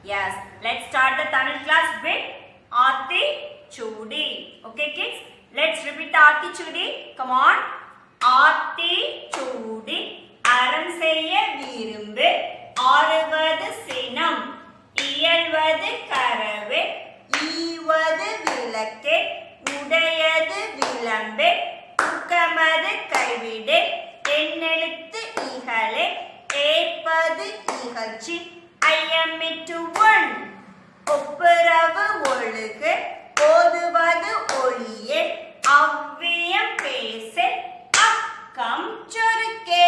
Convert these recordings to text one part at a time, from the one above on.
Yes, let's start the Tamil class with Aati Chudi. Okay kids, let's repeat Aati Chudi. Come on. Aati Chudi. அறம் செய்ய விரும்பு ஆறுவது சினம் இயல்வது கரவே ஈவது விளக்கே உடையது விளம்பே உக்கமது கைவிடே எண்ணெழுத்து இகழே ஏற்பது இகழ்ச்சி ஐயமிட்டு one ஒப்புரவு ஒழுகு ஓதுவது ஒளியே அவ்வியம் பேசே அக்கம் சொருக்கே.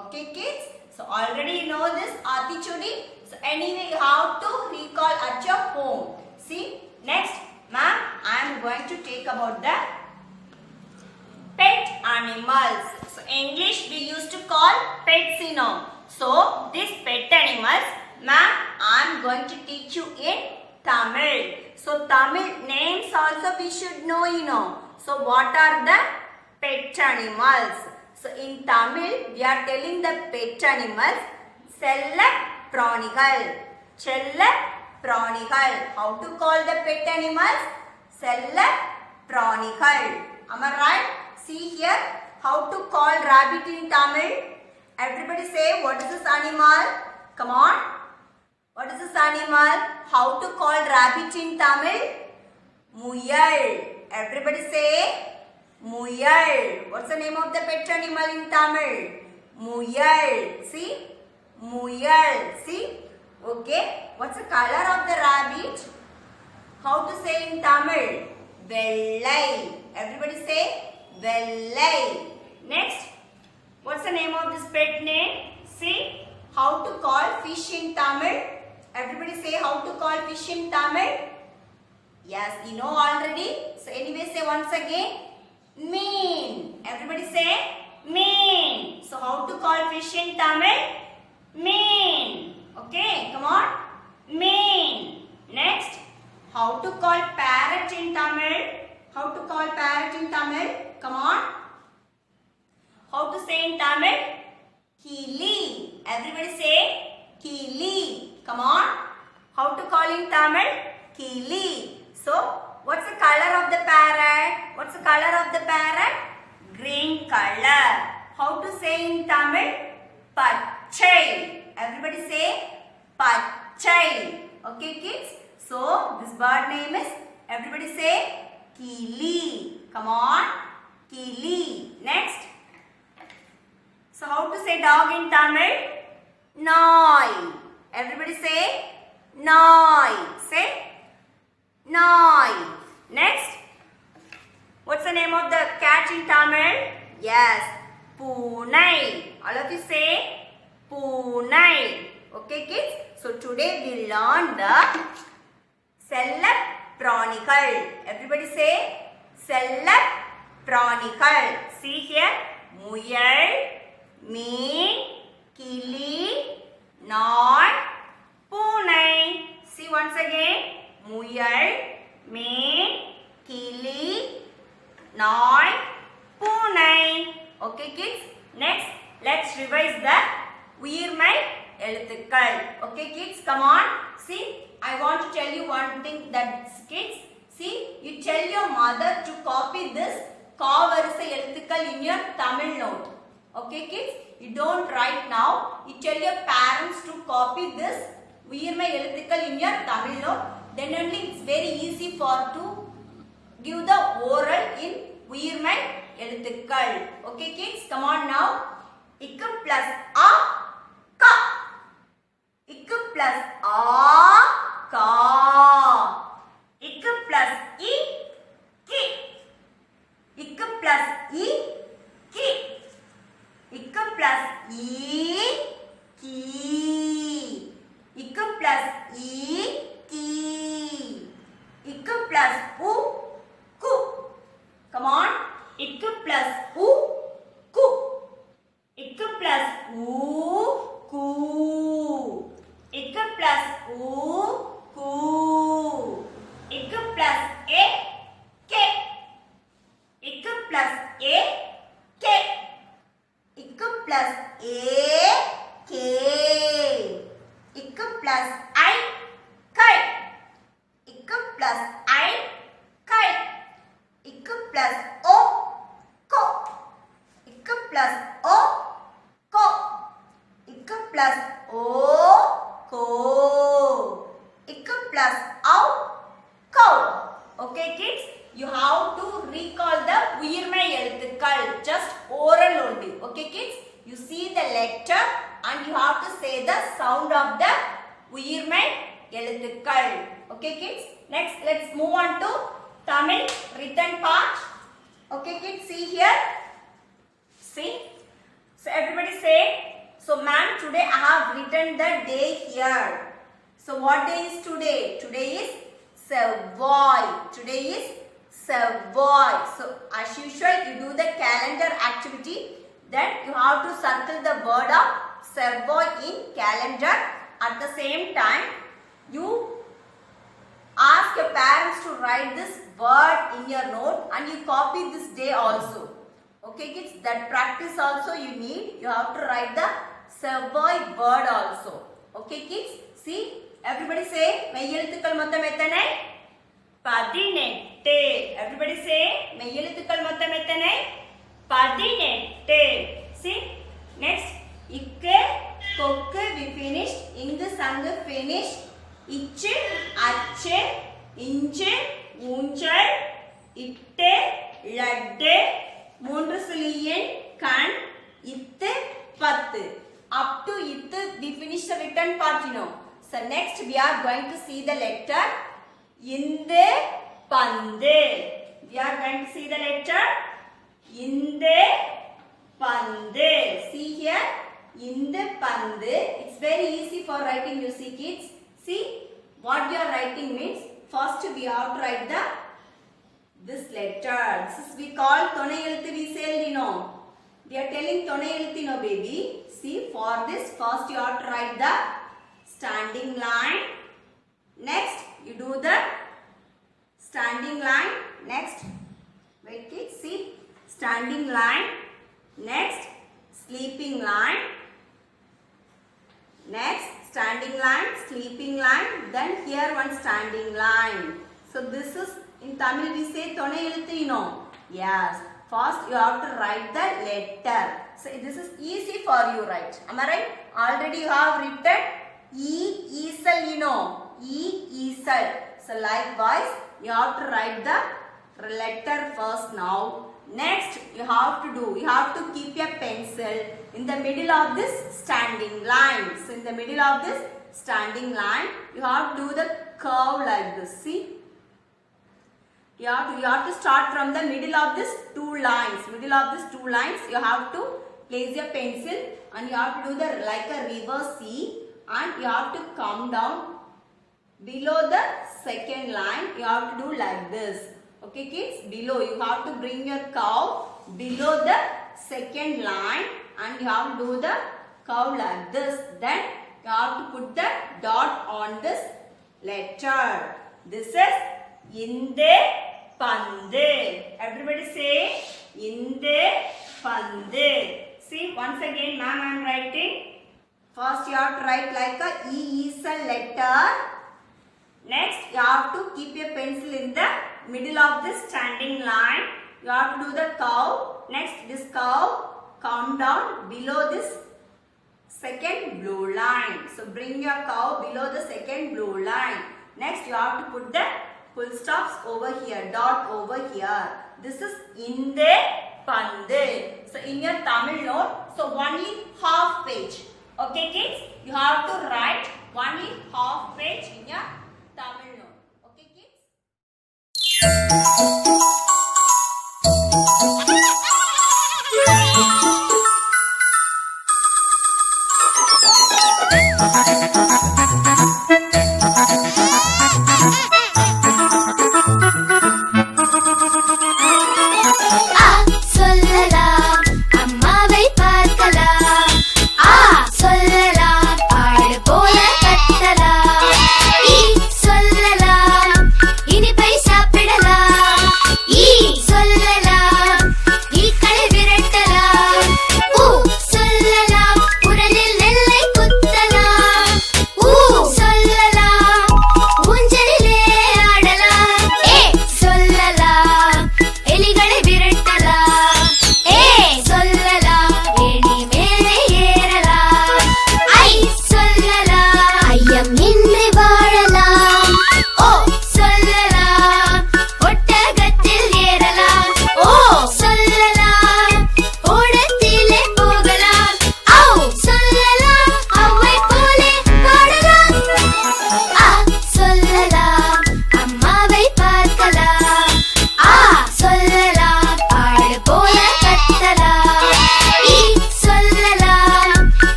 Okay kids, so already you know this Aati Chudi. So anyway you have to recall at your home. See, next ma'am, I am going to take about the pet animals. So English we used to call pets, you know. So these pet animals, ma'am, I am going to teach you in Tamil. So Tamil names also we should know, you know. So what are the pet animals? So in Tamil we are telling the pet animals Sella Pranigal. Chella Pranigal. How to call the pet animals? Sella Pranigal. Am I right? See here how to call rabbit in Tamil. Everybody say what is this animal? Come on. What is this animal? How to call rabbit in Tamil? Muyal. Everybody say Muyal. What's the name of the pet animal in Tamil? Muyal. See? Muyal. See? Okay. What's the color of the rabbit? How to say in Tamil? Vellai. Everybody say Vellai. Next. What's the name of this pet name? See? How to call fish in Tamil? Everybody say how to call fish in Tamil? Yes, you know already. So anyway say once again. Mean. Everybody say mean. So how to call fish in Tamil? Mean. Okay, come on. Mean. Next, how to call parrot in Tamil? How to call parrot in Tamil? Come on. How to say in Tamil? Kili. Everybody say Kili. Come on. How to call in Tamil? Kili. So, what's the color of the parrot? What's the color of the parrot? Green color. How to say in Tamil? Pachai. Everybody say Pachai. Okay kids? So, this bird name is, everybody say Kili. Come on. Kili. Next. So, how to say dog in Tamil? Nai. Everybody say Nai. Say Nai. Next. What's the name of the cat in Tamil? Yes. Poonai. All of you say Poonai. Okay kids? So today we learned the Sella Pranigal. Everybody say Sella Pranigal. See here. Muyal, Mean, Kili, Nai, Poonai. See once again. Muyal, Mean, Kili, Nai, Poonai. Okay kids? Next, let's revise the Uyirmai எழுத்துக்கள். Okay kids, come on. See, I want to tell you one thing that kids, see, you tell your mother to copy this காவரிசை எழுத்துக்கள் in your Tamil note. Okay kids, you don't write now. You tell your parents to copy this உயிர்மை எழுத்துக்கள் in your Tamil note. Then only it's very easy for to give the oral in உயிர்மை எழுத்துக்கள். Okay kids, come on now. Ik plus a ka. Ik plus a ka. Ik plus i ki. Ik plus i ki. Ik plus i ki. Ik plus i ki. Ik plus u ku. Come on. Ik plus u ku. Ik plus u ku. Ik plus u ku. Ik plus e ke. Ik plus e ke. Ik plus e ke. Ik plus I plus I, kite. Ik plus O, ko. Ik plus O, ko. Ik plus O, ko. Ik plus ow, cow. Okay kids, you have to recall the உயிர்மெய் எழுத்துக்கள். Just oral only. Okay kids, you see the letter and you have to say the sound of the உயிர்மெய் எழுத்துக்கள். Okay kids, next let's move on to Tamil written part. Okay kids, see here. See. So everybody say. So ma'am, today I have written the day here. So what day is today? Today is Sevvai. Today is Sevvai. So as usual, you do the calendar activity. Then you have to circle the word of Sevvai in calendar. At the same time, you ask your parents to write this word in your note and you copy this day also. Okay kids, that practice also you need. You have to write the Sevvai word also. Okay kids, see, everybody say மெய் எழுத்துக்கள் மொத்தம் எத்தனை? 18. Everybody say மெய் எழுத்துக்கள் மொத்தம் எத்தனை? 18. See, next இக்கு கொக்கு we finished. இங்கு சங்கு finished. இச்சு அச்சு இஞ்சு ஊஞ்சல் இட்டு லட்டு மூன்று சுழியன் கண் இத்து பத்து. Up to இத்து we finished the written part, you know. So next we are going to see the letter Hindu பந்து. We are going to see the letter Hindu பந்து. See here, இந்து பந்து. It's very easy for writing, you see kids. See what we are writing means. First we have to write this letter. This is we call thonai eluthu we say, you know. We are telling thonai eluthu, no baby. See, for this first you have to write the standing line. Next you do the standing line. Next, wait kids, see, standing line. Next, sleeping line. Next, standing line, sleeping line. Then here one standing line. So this is, in Tamil we say thonai eluthu, you know. Yes. First you have to write the letter. So this is easy for you, right? Am I right? Already you have written E-Easel, you know. E-Easel. So likewise you have to write the letter first now. Next you have to keep your pencil in the middle of this standing line. So in the middle of this standing line you have to do the curve like this. See? You have to start from the middle of this two lines. Middle of these two lines you have to place your pencil and you have to do the like a reverse C and you have to come down below the second line. You have to do like this. Okay kids, below you have to bring your curve below the second line and you have to do the curve like this. Then you have to put the dot on this letter. This is Inde Pande. Everybody say Inde Pande. See, once again ma'am I am writing. First you have to write like a E-Easel letter. Next you have to keep your pencil in the middle of this standing line. You have to do the curve. Next this curve come down below this second blue line. So bring your curve below the second blue line. Next you have to put the full stops over here, dot over here. This is Inde Pande. So in your Tamil note, so only half page. Okay kids, you have to write only half page in your Tamil note. Okay kids?